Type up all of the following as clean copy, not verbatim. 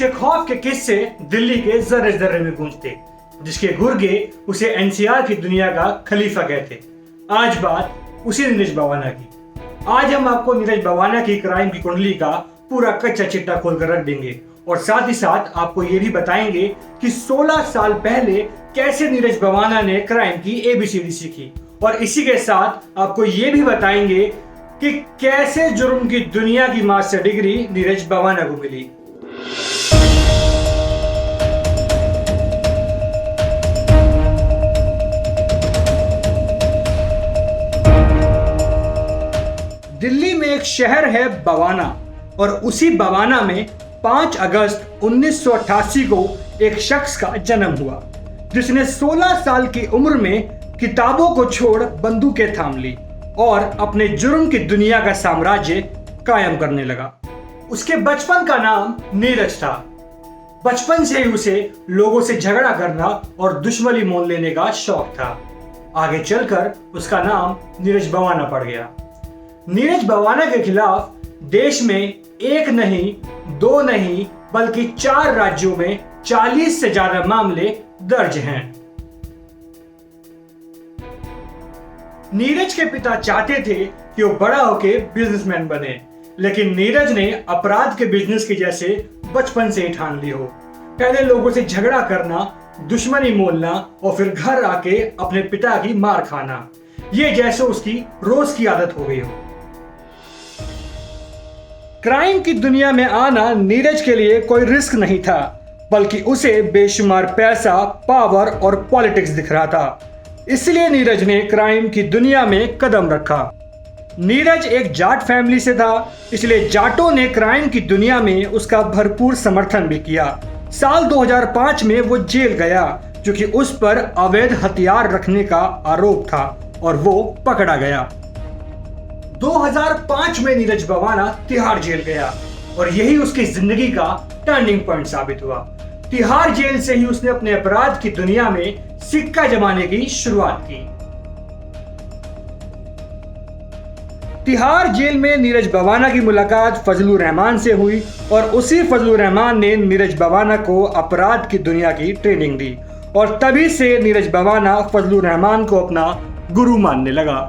उसके खौफ के किस्से दिल्ली के जर्रे जर्रे में गूंजते, जिसके गुर्गे उसे एनसीआर की दुनिया का खलीफा कहते। आज बात उसी नीरज बवाना की। आज हम आपको नीरज बवाना की क्राइम की कुंडली का पूरा कच्चा चिट्टा खोलकर रख देंगे और साथ ही साथ आपको ये भी बताएंगे कि 16 साल पहले कैसे नीरज बवाना ने क्राइम की एबीसीडी सीखी, और इसी के साथ आपको ये भी बताएंगे कि कैसे जुर्म की दुनिया की मास्टर डिग्री नीरज बवाना को मिली। दिल्ली में एक शहर है बवाना, और उसी बवाना में 5 अगस्त 1988 को एक शख्स का जन्म हुआ, जिसने 16 साल की उम्र में किताबों को छोड़ बंदूकें थाम ली और अपने जुर्म की दुनिया का साम्राज्य कायम करने लगा। उसके बचपन का नाम नीरज था। बचपन से ही उसे लोगों से झगड़ा करना और दुश्मनी मोल लेने का शौक था। आगे चलकर उसका नाम नीरज बवाना पड़ गया। नीरज बवाना के खिलाफ देश में एक नहीं, 2 नहीं, बल्कि 4 राज्यों में 40 से ज्यादा मामले दर्ज हैं। नीरज के पिता चाहते थे कि वो बड़ा होकर बिजनेसमैन बने, लेकिन नीरज ने अपराध के बिजनेस की जैसे बचपन से ही ठान ली हो। पहले लोगों से झगड़ा करना, दुश्मनी मोलना और फिर घर आके अपने पिता की मार खाना, ये जैसे उसकी रोज की आदत हो गई हो। क्राइम की दुनिया में आना नीरज के लिए कोई रिस्क नहीं था, बल्कि उसे बेशुमार पैसा, पावर और पॉलिटिक्स दिख रहा था। इसलिए नीरज ने क्राइम की दुनिया में कदम रखा। नीरज एक जाट फैमिली से था, इसलिए जाटों ने क्राइम की दुनिया में उसका भरपूर समर्थन भी किया। साल 2005 में वो जेल गया, क्योंकि उस पर अवैध हथियार रखने का आरोप था और वो पकड़ा गया। 2005 में नीरज बवाना तिहाड़ जेल गया और यही उसकी जिंदगी का टर्निंग पॉइंट साबित हुआ। तिहाड़ जेल से ही उसने अपने अपराध की दुनिया में सिक्का जमाने की शुरुआत की। तिहाड़ जेल में नीरज बवाना की मुलाकात फजलुर रहमान से हुई और उसी फजलुर रहमान ने नीरज बवाना को अपराध की दुनिया की ट्रेनिंग दी, और तभी से नीरज बवाना फजलुर रहमान को अपना गुरु मानने लगा।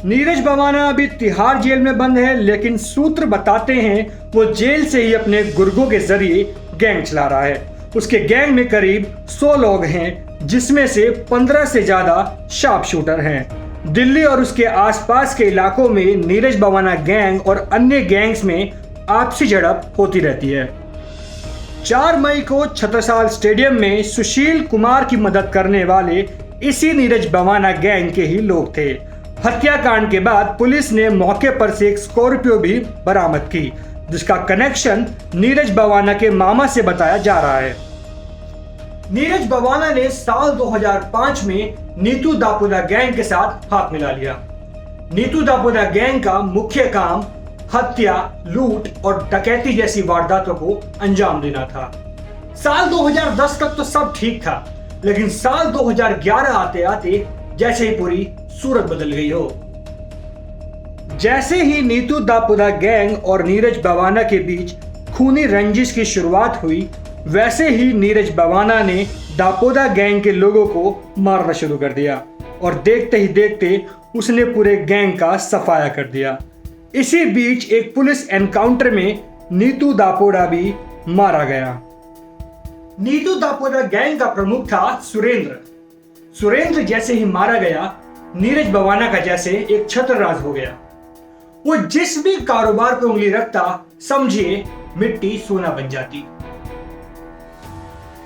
नीरज बवाना अभी तिहाड़ जेल में बंद है, लेकिन सूत्र बताते हैं वो जेल से ही अपने गुर्गों के जरिए गैंग चला रहा है। उसके गैंग में करीब 100 लोग हैं, जिसमें से 15 से ज्यादा शार्प शूटर हैं। दिल्ली और उसके आसपास के इलाकों में नीरज बवाना गैंग और अन्य गैंग्स में आपसी झड़प होती रहती है। 4 मई को छत्रसाल स्टेडियम में सुशील कुमार की मदद करने वाले इसी नीरज बवाना गैंग के ही लोग थे। हत्याकांड के बाद पुलिस ने मौके पर से एक स्कॉर्पियो भी बरामद की, जिसका कनेक्शन नीरज बवाना के मामा से बताया जा रहा है। नीरज बवाना ने साल 2005 में नीतू दापोदा गैंग के साथ हाथ मिला लिया। नीतू दापोदा गैंग का मुख्य काम हत्या, लूट और डकैती जैसी वारदातों को अंजाम देना था। साल 2010 तक तो सब ठीक था, लेकिन साल 2011 आते आते जैसे ही पूरी सूरत बदल गई हो। जैसे ही नीतू दापोदा गैंग और नीरज बवाना के बीच खूनी रंजिश की शुरुआत हुई, वैसे ही नीरज बवाना ने दापोदा गैंग के लोगों को मारना शुरू कर दिया, और देखते ही देखते उसने पूरे गैंग का सफाया कर दिया। इसी बीच एक पुलिस एनकाउंटर में नीतू दापोदा भी मारा गया। नीतू दापोदा गैंग का प्रमुख था सुरेंद्र। सुरेंद्र जैसे ही मारा गया, नीरज बवाना का जैसे एक छत्रराज हो गया। वो जिस भी कारोबार पे उंगली रखता, समझिए मिट्टी सोना बन जाती।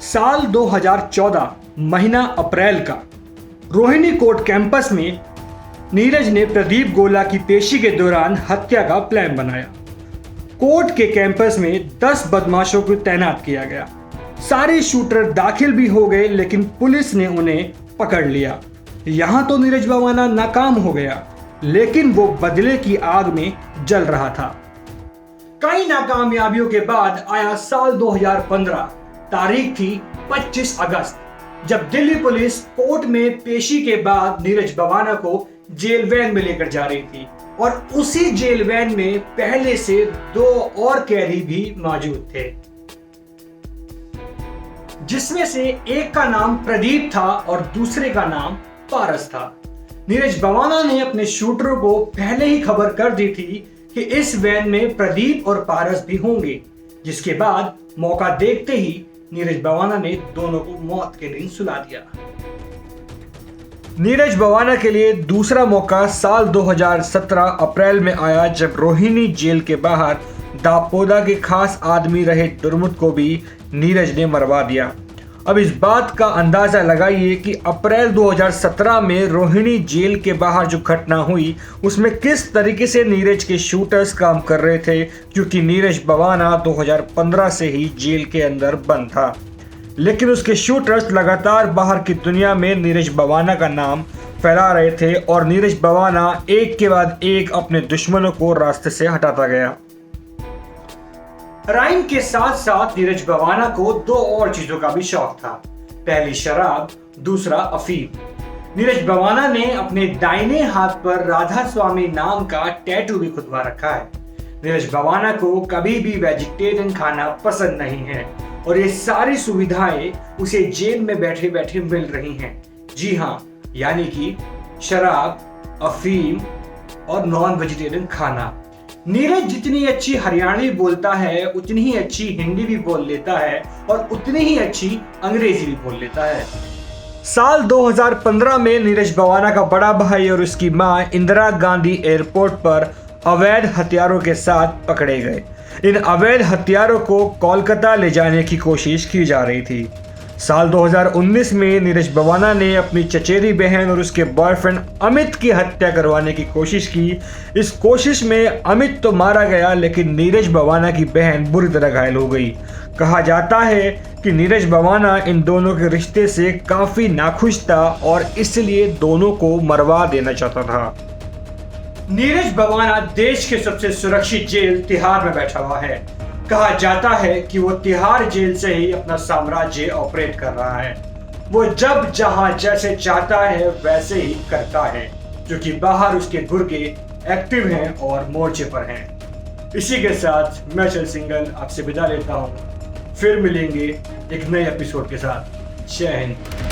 साल 2014 महीना अप्रैल का रोहिणी कोर्ट कैंपस में नीरज ने प्रदीप गोला की पेशी के दौरान हत्या का प्लान बनाया। कोर्ट के कैंपस में 10 बदमाशों को तैनात किया गया। सारे शूटर दाखिल भी हो गए, लेकिन पुलिस ने उन्हें पकड़ लिया। यहां तो नीरज बवाना नाकाम हो गया, लेकिन वो बदले की आग में जल रहा था। कई नाकामयाबियों के बाद आया साल 2015। तारीख थी 25 अगस्त, जब दिल्ली पुलिस कोर्ट में पेशी के बाद नीरज बवाना को जेल वैन में लेकर जा रही थी, और उसी जेल वैन में पहले से 2 और कैदी भी मौजूद थे। जिसमें से एक का नाम प्रदीप था और दूसरे का नाम पारस था। नीरज बवाना ने अपने शूटरों को पहले ही खबर कर दी थी कि इस वैन में प्रदीप और पारस भी होंगे, जिसके बाद मौका देखते ही नीरज बवाना ने दोनों को मौत के नींद सुला दिया। नीरज बवाना के लिए दूसरा मौका साल 2017 अप्रैल में आया, जब रोहिणी जेल के बाहर दापोदा के खास आदमी रहे दुर्मुट को भी नीरज ने मरवा दिया। अब इस बात का अंदाजा लगाइए कि अप्रैल 2017 में रोहिणी जेल के बाहर जो घटना हुई उसमें किस तरीके से नीरज के शूटर्स काम कर रहे थे, क्योंकि नीरज बवाना 2015 से ही जेल के अंदर बंद था, लेकिन उसके शूटर्स लगातार बाहर की दुनिया में नीरज बवाना का नाम फैला रहे थे और नीरज बवाना एक के बाद एक अपने दुश्मनों को रास्ते से हटाता गया। राइम के साथ साथ नीरज बवाना को दो और चीजों का भी शौक था। पहली शराब, दूसरा अफीम। नीरज बवाना ने अपने दाहिने हाथ पर राधा स्वामी नाम का टैटू भी खुदवा रखा है। नीरज बवाना को कभी भी वेजिटेरियन खाना पसंद नहीं है और ये सारी सुविधाएं उसे जेल में बैठे बैठे मिल रही हैं। जी हाँ, यानी कि शराब, अफीम और नॉन वेजिटेरियन खाना। नीरज जितनी अच्छी हरियाणवी बोलता है उतनी ही अच्छी हिंदी भी बोल लेता है और उतनी ही अच्छी अंग्रेजी भी बोल लेता है। साल 2015 में नीरज बवाना का बड़ा भाई और उसकी मां इंदिरा गांधी एयरपोर्ट पर अवैध हथियारों के साथ पकड़े गए। इन अवैध हथियारों को कोलकाता ले जाने की कोशिश की जा रही थी। साल 2019 में नीरज बवाना ने अपनी चचेरी बहन और उसके बॉयफ्रेंड अमित की हत्या करवाने की कोशिश की। इस कोशिश में अमित तो मारा गया, लेकिन नीरज बवाना की बहन बुरी तरह घायल हो गई। कहा जाता है कि नीरज बवाना इन दोनों के रिश्ते से काफी नाखुश था और इसलिए दोनों को मरवा देना चाहता था। नीरज बवाना देश के सबसे सुरक्षित जेल तिहाड़ में बैठा हुआ है। कहा जाता है कि वो तिहाड़ जेल से ही अपना साम्राज्य ऑपरेट कर रहा है। वो जब जहां जैसे चाहता है वैसे ही करता है, क्योंकि बाहर उसके गुर्गे एक्टिव हैं और मोर्चे पर हैं। इसी के साथ मैं चल सिंगल आपसे विदा लेता हूं। फिर मिलेंगे एक नए एपिसोड के साथ। जय हिंद।